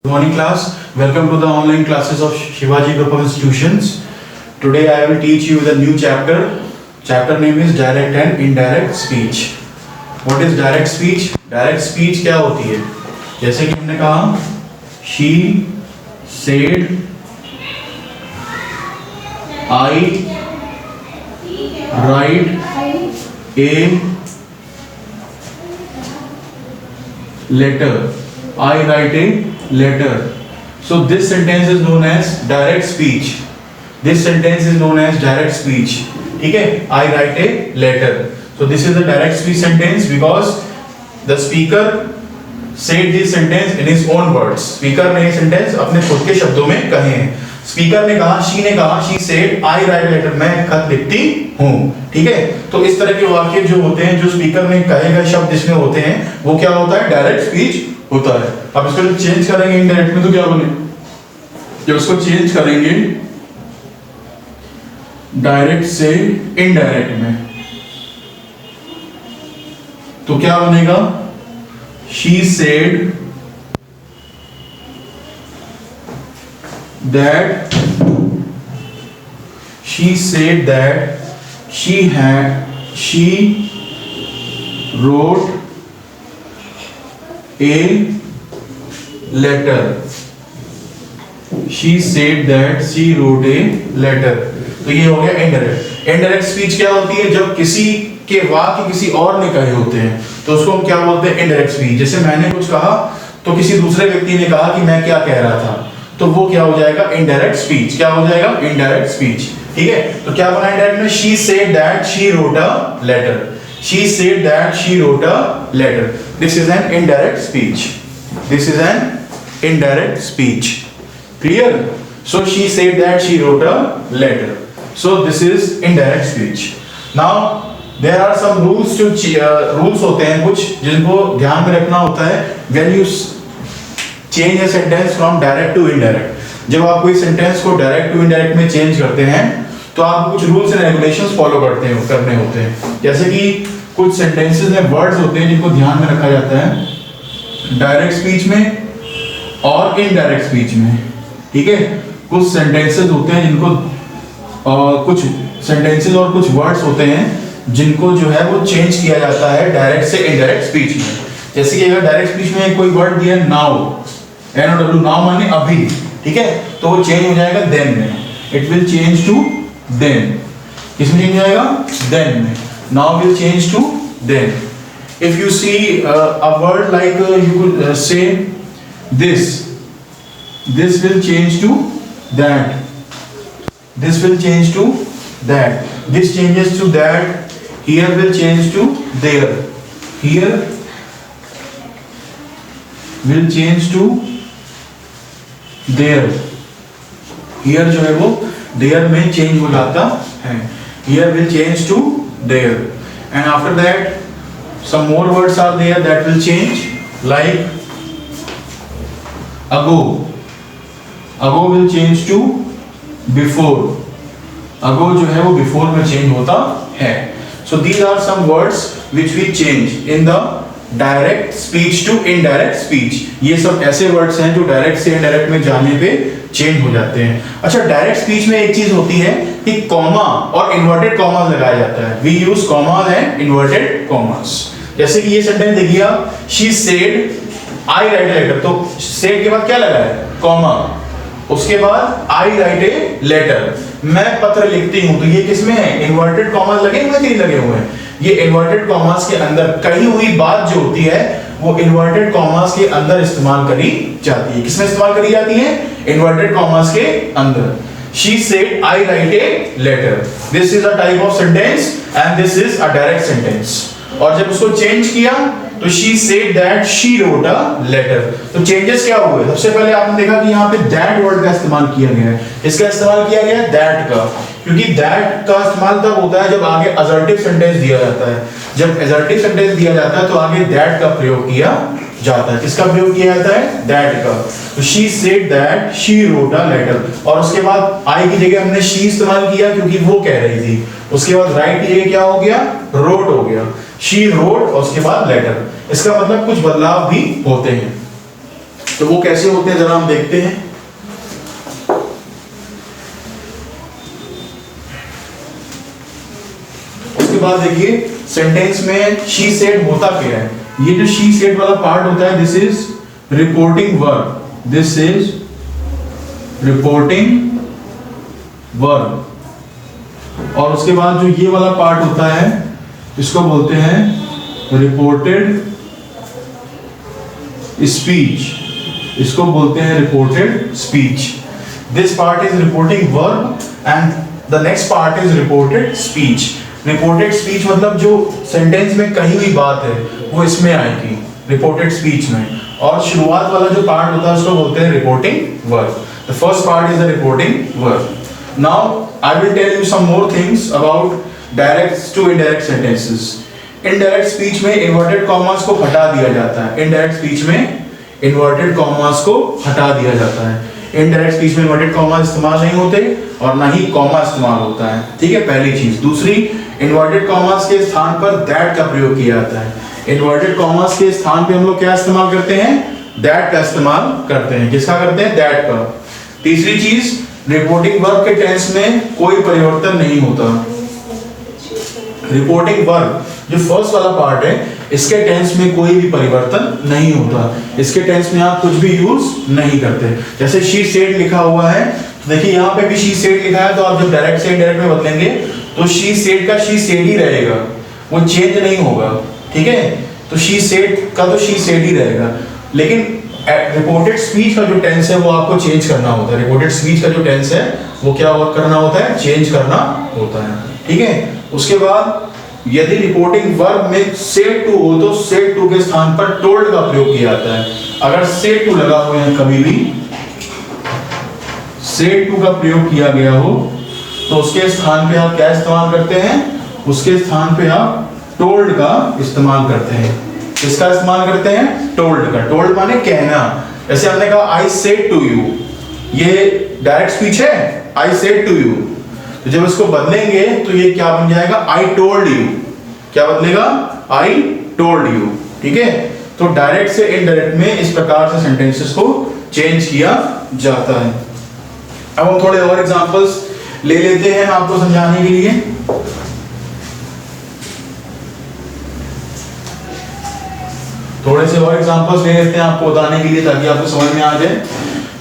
Good morning class. Welcome to the online classes of Shivaji Group of Institutions. Today I will teach you the new chapter. Chapter name is Direct and Indirect Speech. What is direct speech? Direct speech क्या होती है? जैसे कि हमने कहा She said I write a letter. I write a letter. So this sentence is known as direct speech. This sentence is known as direct speech. ठीक है? I write a letter. So this is a direct speech sentence because the speaker said this sentence in his own words. Speaker ने ये sentence अपने खुद के शब्दों में कहे हैं. स्पीकर ने कहा, शी ने कहा, she said I write letter, मैं खत लिखती हूँ. ठीक है? तो इस तरह के वाक्य जो होते हैं, जो स्पीकर ने कहे गए शब्द इसमें होते हैं, वो क्या होता है? डायरेक्ट स्पीच होता है. अब इसको जब चेंज करेंगे इनडायरेक्ट में तो क्या बने? जब इसको चेंज करेंगे डायरेक्ट से इनडायरेक्ट में तो क्या बनेगा? She said that she wrote a letter. She said that she wrote a letter. तो ये हो गया इनडायरेक्ट. इनडायरेक्ट स्पीच क्या होती है? जब किसी के वाक्य किसी और ने कहे होते हैं तो उसको हम क्या बोलते हैं? Indirect speech. जैसे मैंने कुछ कहा तो किसी दूसरे व्यक्ति ने कहा कि मैं क्या कह रहा था, तो वो क्या हो जाएगा? Indirect speech. क्या हो जाएगा? Indirect speech. ठीक है? तो क्या बना इनडायरेक्ट में? She said that she wrote a letter. She said that she wrote a letter. This is an indirect speech. This is an indirect speech. Clear? So she said that she wrote a letter. So this is indirect speech. Now there are some rules to rules होते हैं कुछ जिनको ध्यान में रखना होता है when you change a sentence from direct to indirect. जब आप कोई सेंटेंस को डायरेक्ट टू इनडायरेक्ट में चेंज करते हैं तो आपको कुछ रूल्स एंड रेगुलेशंस फॉलो करने होते हैं. जैसे कि कुछ सेंटेंसेस में वर्ड्स होते हैं जिनको ध्यान में रखा जाता है डायरेक्ट स्पीच में और इनडायरेक्ट स्पीच में. ठीक है? कुछ सेंटेंसेस होते हैं जिनको कुछ सेंटेंसेस और कुछ वर्ड्स होते हैं जिनको जो है वो चेंज किया जाता है डायरेक्ट से इनडायरेक्ट स्पीच में. जैसे कि अगर डायरेक्ट स्पीच में कोई वर्ड दिया है नाउ, NOW, नाउ माने अभी. ठीक है? तो वो चेंज हो जाएगा देन में. It will change to then. किसमें चेंज हो जाएगा? देन में. Now will change to then. If you see a word like you could say this will change to that. This will change to that. This changes to that. Here will change to there. Here will change to there. Here जो है वो there में change हो जाता है. Here will change to there. And after that some more words are there that will change, like ago. Ago will change to before. Ago जो है वो before में change होता है. So these are some words which we change in the direct speech to indirect speech. ये सब ऐसे words हैं जो डायरेक्ट से इनडायरेक्ट में जाने पे चेंज हो जाते हैं. अच्छा, डायरेक्ट स्पीच में एक चीज होती है कि कॉमा और इन्वर्टेड कॉमास लगाया जाता है. We use commas and inverted commas. जैसे कि ये सेंटेंस देखिए, she said I write letter. तो सेड के बाद क्या लगा है? कॉमा. उसके बाद आई राइट ए लेटर, मैं पत्र लिखती हूं. तो ये किसमें है? इन्वर्टेड कॉमास लगे हुए नहीं लगे हुए हैं? ये इन्वर्टेड कॉमास के अंदर कही हुई बात जो होती है वो इन्वर्टेड कॉमास के अंदर इस्तेमाल करी जाती है. किसमें इस्तेमाल करी जाती है? इन्वर्टेड कॉमास के अंदर. She said I write a letter. This is a type of sentence and this is a direct sentence. और जब उसको चेंज किया तो she said that she wrote a letter. तो चेंजेस क्या हुए? सबसे पहले आपने देखा कि यहाँ पे that वर्ड का इस्तेमाल किया गया है. इसका इस्तेमाल किया गया है that का, क्योंकि that का इस्तेमाल तब होता है जब आगे assertive sentence दिया जाता है. जब assertive sentence दिया जाता है तो आगे that का प्रयोग किया जाता है. किसका प्रयोग किया जाता है? that का. तो she said that she wrote a letter. और उसके बाद I की जगह हमने she इस्तेमाल किया क्योंकि वो कह रही थी. उसके बाद write की जगह क्या हो गया? wrote हो गया. she wrote और उसके बाद letter. इसका मतलब कुछ बदलाव भी होते हैं. तो वो कैसे होते हैं जरा हम देखते हैं। उसके बाद देखिए सेंटेंस में शी सेड होता क्या है। ये जो शी सेड वाला पार्ट होता है, this is reporting verb, this is reporting verb. और उसके बाद जो ये वाला पार्ट होता है इसको बोलते हैं रिपोर्टेड स्पीच, इसको बोलते हैं reported speech. This part is reporting verb and the next part is reported speech. Reported speech मतलब जो सेंटेंस में कही हुई बात है वो इसमें आएगी रिपोर्टेड स्पीच में, और शुरुआत वाला जो पार्ट होता है उसको बोलते हैं reporting verb. The first part is the reporting verb. Now I will tell you some more things about direct to indirect sentences. Indirect speech में इन्वर्टेड कॉमास को हटा दिया जाता है। इनडायरेक्ट स्पीच में इन्वर्टेड कॉमास को हटा दिया जाता है। इनडायरेक्ट स्पीच में इन्वर्टेड कॉमास इस्तेमाल नहीं होते और ना ही कॉमा इस्तेमाल होता है, ठीक है, पहली चीज। दूसरी, इन्वर्टेड कॉमास के स्थान पर दैट का प्रयोग किया जाता है। इन्वर्टेड कॉमास के स्थान पे हम लोग क्या इस्तेमाल करते हैं? दैट का इस्तेमाल करते हैं। किसका करते हैं? दैट का। तीसरी चीज, रिपोर्टिंग वर्ब के टेंस में कोई परिवर्तन नहीं होता। रिपोर्टिंग वर्ब जो फर्स्ट वाला पार्ट है इसके टेंस में कोई भी परिवर्तन नहीं होता। इसके टेंस में आप कुछ भी यूज नहीं करते। जैसे शी सेड लिखा हुआ है, तो देखिए यहाँ पे भी शी सेड लिखा है, तो आप जब डायरेक्ट से इनडायरेक्ट में बदलेंगे तो शी सेड का शी सेड ही रहेगा, वो चेंज नहीं होगा, ठीक है। तो शी सेड का तो शी सेड ही रहेगा। लेकिन रिपोर्टेड स्पीच का जो टेंस है वो आपको चेंज करना होता है। रिपोर्टेड स्पीच का जो टेंस है वो क्या करना होता है? चेंज करना होता है, ठीक है। उसके बाद यदि रिपोर्टिंग वर्ब में सेड टू हो तो सेड टू के स्थान पर टोल्ड का प्रयोग किया जाता है। अगर सेड टू लगा हुआ है, कभी भी सेड टू का प्रयोग किया गया हो तो उसके स्थान पे आप क्या इस्तेमाल करते हैं? उसके स्थान पे आप टोल्ड का इस्तेमाल करते हैं। किसका इस्तेमाल करते हैं? टोल्ड का। टोल्ड माने कहना। जैसे हमने कहा आई सेड टू यू, ये डायरेक्ट स्पीच है, आई सेड टू यू। तो जब इसको बदलेंगे तो ये क्या बन जाएगा? I told you. क्या बदलेगा? आई टोल्ड यू, ठीक है। तो डायरेक्ट से इनडायरेक्ट में इस प्रकार से सेंटेंसेस को चेंज किया जाता है। अब हम थोड़े और एग्जांपल्स ले लेते हैं आपको समझाने के लिए। थोड़े से और एग्जांपल्स ले लेते हैं आपको बताने के लिए, ताकि आपको समझ में आ जाए।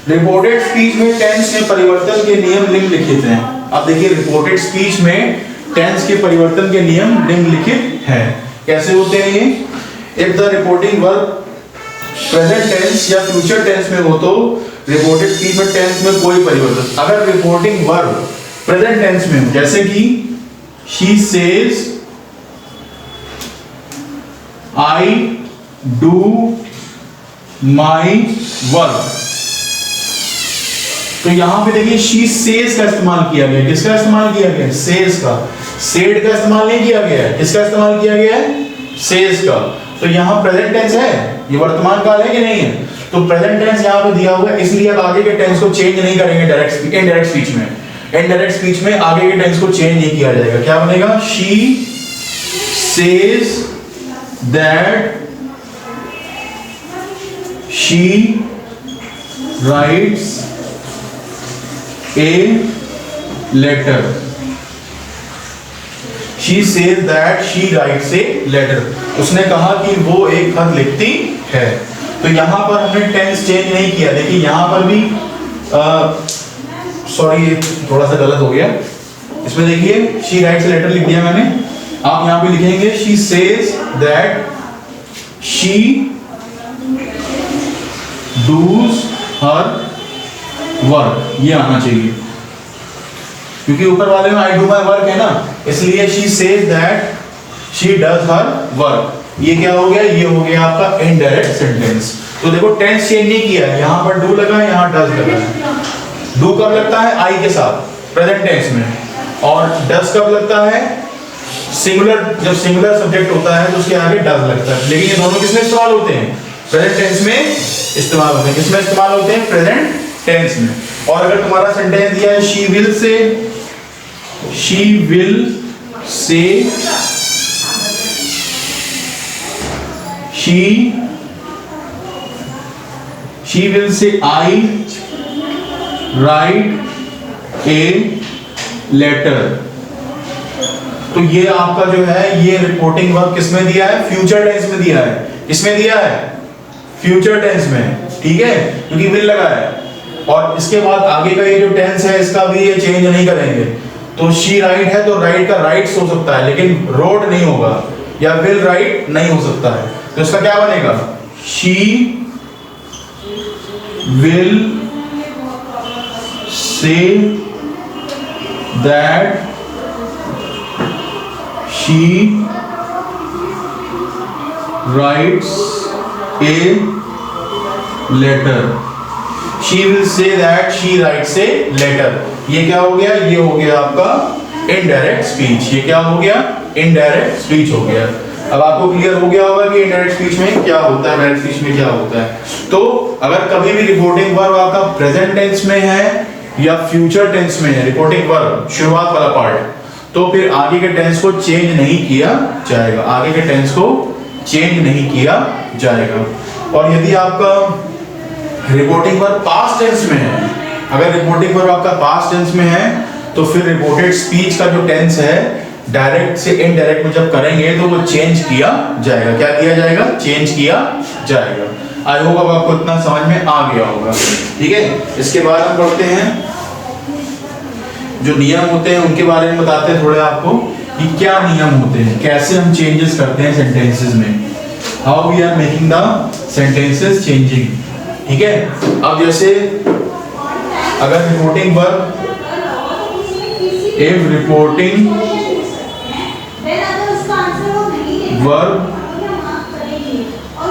रिपोर्टेड स्पीच में टेंस के परिवर्तन के नियम निम्नलिखित हैं। अब देखिए रिपोर्टेड स्पीच में टेंस के परिवर्तन के नियम निम्नलिखित हैं। कैसे होते हैं ये? If the reporting verb present tense या फ्यूचर टेंस में हो तो रिपोर्टेड स्पीच में टेंस में कोई परिवर्तन। अगर रिपोर्टिंग वर्ब प्रेजेंट टेंस में हो, जैसे कि she says I do my work, तो यहां पे देखिए शी सेज का इस्तेमाल किया गया। किसका इस्तेमाल किया गया? सेज का। सेड का इस्तेमाल नहीं किया गया है। किसका इस्तेमाल किया गया है? सेज का। तो यहां प्रेजेंट टेंस है, ये वर्तमान काल है कि नहीं है? तो प्रेजेंट टेंस यहां पे दिया हुआ है, इसलिए अब आगे के टेंस को चेंज नहीं करेंगे इनडायरेक्ट स्पीच में। इनडायरेक्ट स्पीच में आगे के टेंस को चेंज नहीं किया जाएगा। क्या बनेगा? She says that she writes a letter. She says that she writes a letter. उसने कहा कि वो एक खत लिखती है। तो यहां पर हमने टेंस चेंज नहीं किया। देखिए यहां पर भी सॉरी थोड़ा सा गलत हो गया। इसमें देखिए she writes a letter लिख दिया मैंने। आप यहां पे लिखेंगे she says that she does her work, ये आना चाहिए, क्योंकि ऊपर वाले में I do my work है ना, इसलिए she says that she does her work। ये क्या हो गया? ये हो गया आपका इनडायरेक्ट सेंटेंस। तो देखो टेंस चेंज नहीं किया है, यहाँ पर डू लगा है, यहाँ डज लगा है। डू कब लगता है? आई के साथ प्रेजेंट टेंस में, और डज कब लगता है? सिंगुलर, जब सिंगुलर सब्जेक्ट होता है तो उसके आगे डज लगता है। लेकिन ये दोनों किसमें इस्तेमाल होते हैं? प्रेजेंट टेंस में इस्तेमाल होते हैं। किसमें इस्तेमाल होते हैं? प्रेजेंट टेंस में। और अगर तुम्हारा सेंटेंस दिया है she will say, she will say, she will say I right a letter. तो ये आपका जो है ये रिपोर्टिंग वर्ब किसमें दिया है? फ्यूचर टेंस में दिया है। किसमें दिया है? फ्यूचर टेंस में, ठीक है, क्योंकि विल लगा है। और इसके बाद आगे का ये जो टेंस है इसका भी ये चेंज नहीं करेंगे। तो शी राइट है तो राइट का राइट्स हो सकता है, लेकिन रोड नहीं होगा, या विल राइट नहीं हो सकता है। तो इसका क्या बनेगा? She will say that she writes a letter। she will say that she writes a letter। ये क्या हो गया? ये हो गया आपका इनडायरेक्ट स्पीच। ये क्या हो गया? इनडायरेक्ट स्पीच हो गया। अब आपको क्लियर हो गया होगा कि इनडायरेक्ट स्पीच में क्या होता है, डायरेक्ट स्पीच में क्या होता है। तो अगर कभी भी रिपोर्टिंग वर्ब आपका प्रेजेंट टेंस में है या फ्यूचर टेंस में है, रिपोर्टिंग वर्ब शुरुआत वाला पार्ट, तो फिर आगे के टेंस को चेंज नहीं किया जाएगा। आगे के टेंस को चेंज नहीं किया जाएगा। और यदि आपका रिपोर्टिंग वर्ब पास्ट टेंस में है, अगर रिपोर्टिंग वर्ब आपका पास्ट टेंस में है, तो फिर रिपोर्टेड स्पीच का जो टेंस है डायरेक्ट से इनडायरेक्ट में जब करेंगे तो वो चेंज किया जाएगा। क्या किया जाएगा? चेंज किया जाएगा। आई होप अब आपको इतना समझ में आ गया होगा, ठीक है। इसके बाद हम पढ़ते हैं जो नियम होते हैं उनके बारे में बताते हैं थोड़े आपको कि क्या नियम होते हैं, कैसे हम चेंजेस करते हैं सेंटेंसेस में, how we are making the sentences changing, ठीक है। अब जैसे अगर reporting verb, if reporting verb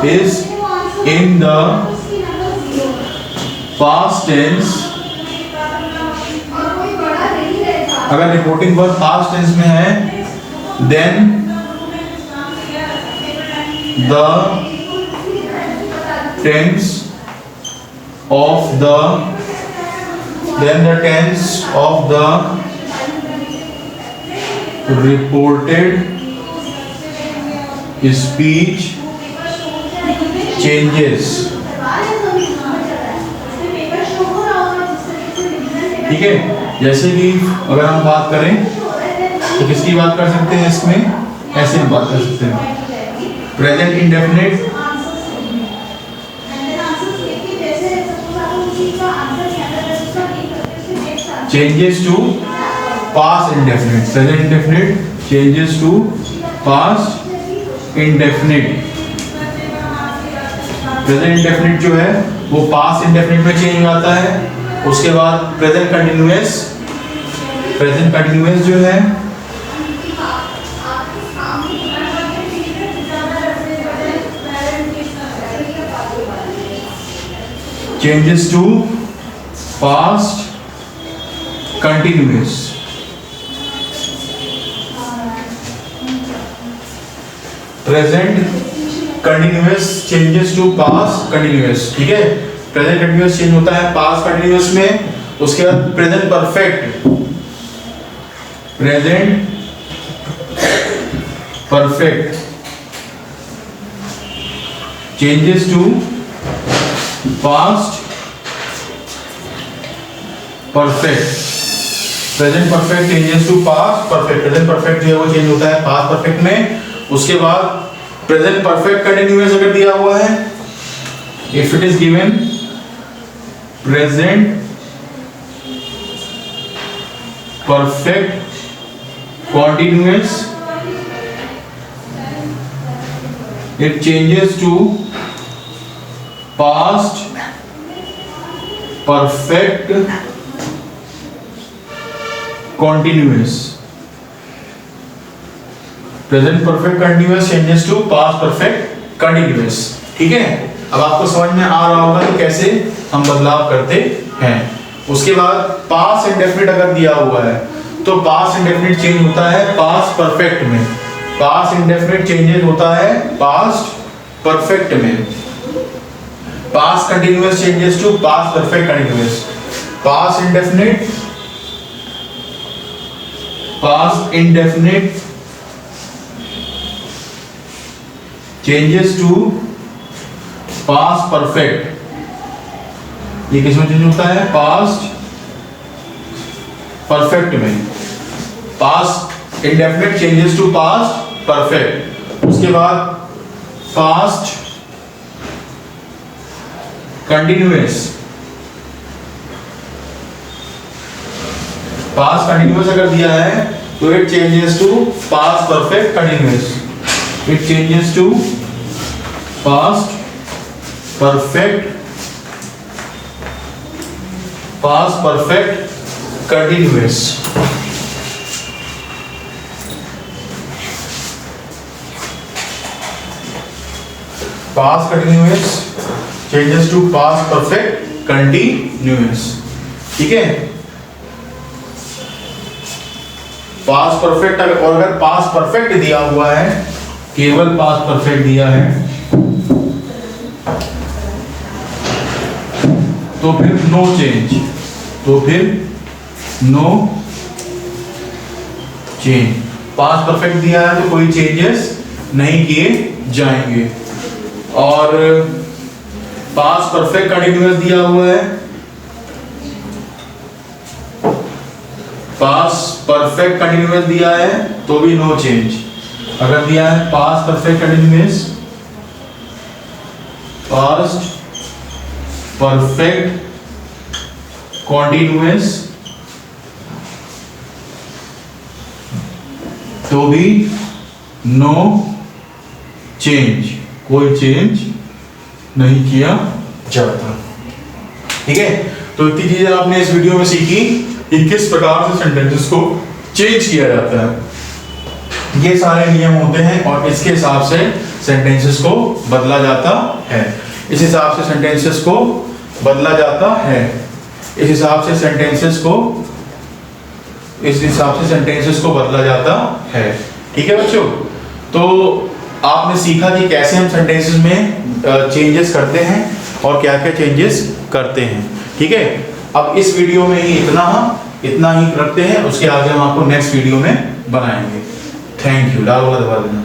is in the past tense, अगर रिपोर्टिंग वर्ब पास्ट टेंस में है, then the tense of the reported speech changes, ठीक है। जैसे कि अगर हम बात करें तो किसकी बात कर सकते हैं इसमें? ऐसे हम बात कर सकते हैं present indefinite, changes to past indefinite, present indefinite changes to past indefinite. Present indefinite जो है वो पास्ट इंडेफिनिट में चेंज हो जाता है। उसके बाद प्रेजेंट कंटिन्यूअस जो है changes to past continuous. Present continuous changes to past continuous, ठीक है। प्रेजेंट कंटिन्यूअस चेंज होता है पास्ट कंटिन्यूअस में। उसके बाद present perfect changes to past perfect. Present perfect changes to past perfect. Present perfect जो है वो चेंज होता है पास्ट परफेक्ट में। उसके बाद प्रेजेंट परफेक्ट कंटिन्यूअस अगर दिया हुआ है, if it is given present perfect continuous, it changes to past perfect continuous. Present perfect continuous changes to past perfect continuous, ठीक है। अब आपको समझ में आ रहा होगा कि कैसे हम बदलाव करते हैं। उसके बाद पास्ट इंडेफिनिट अगर दिया हुआ है तो पास्ट इंडेफिनिट चेंज होता है पास्ट परफेक्ट में। पास्ट इंडेफिनिट चेंजेस होता है पास्ट परफेक्ट में। Past continuous changes to past perfect continuous. Past indefinite changes to past perfect ये किस में चेंज होता है? पास्ट परफेक्ट में। Past indefinite changes to past perfect. उसके बाद पास्ट कंटिन्यूअस। पास्ट कंटिन्यूअस अगर दिया है तो it changes to past perfect continuous. It changes to past perfect continuous. Past continuous changes to past perfect continuous. ठीक है, past perfect और अगर पास्ट परफेक्ट दिया हुआ है, केवल पास्ट परफेक्ट दिया है, तो फिर नो चेंज। तो फिर नो चेंज। पास्ट परफेक्ट दिया है तो कोई चेंजेस नहीं किए जाएंगे। और पास्ट परफेक्ट कंटिन्यूअस दिया हुआ है, पास्ट परफेक्ट कंटिन्यूअस दिया है तो भी नो चेंज। अगर दिया है past perfect continuous, past perfect continuous, तो भी नो चेंज, कोई चेंज नहीं किया जाता। ठीक है, तो इतनी चीजें आपने इस वीडियो में सीखी कि किस प्रकार से सेंटेंसेस को चेंज किया जाता है। ये सारे नियम होते हैं और इसके हिसाब से सेंटेंसेस को बदला जाता है। इस हिसाब से सेंटेंसेस को बदला जाता है। इस हिसाब से सेंटेंसेस को बदला जाता है। ठीक है बच्चों, तो आपने सीखा कि कैसे हम सेंटेंसेस में चेंजेस करते हैं और क्या क्या चेंजेस करते हैं। ठीक है, अब इस वीडियो में ही इतना ही रखते हैं, उसके आगे हम आपको नेक्स्ट वीडियो में बनाएंगे। Thank you. लाल वाला दबा देना।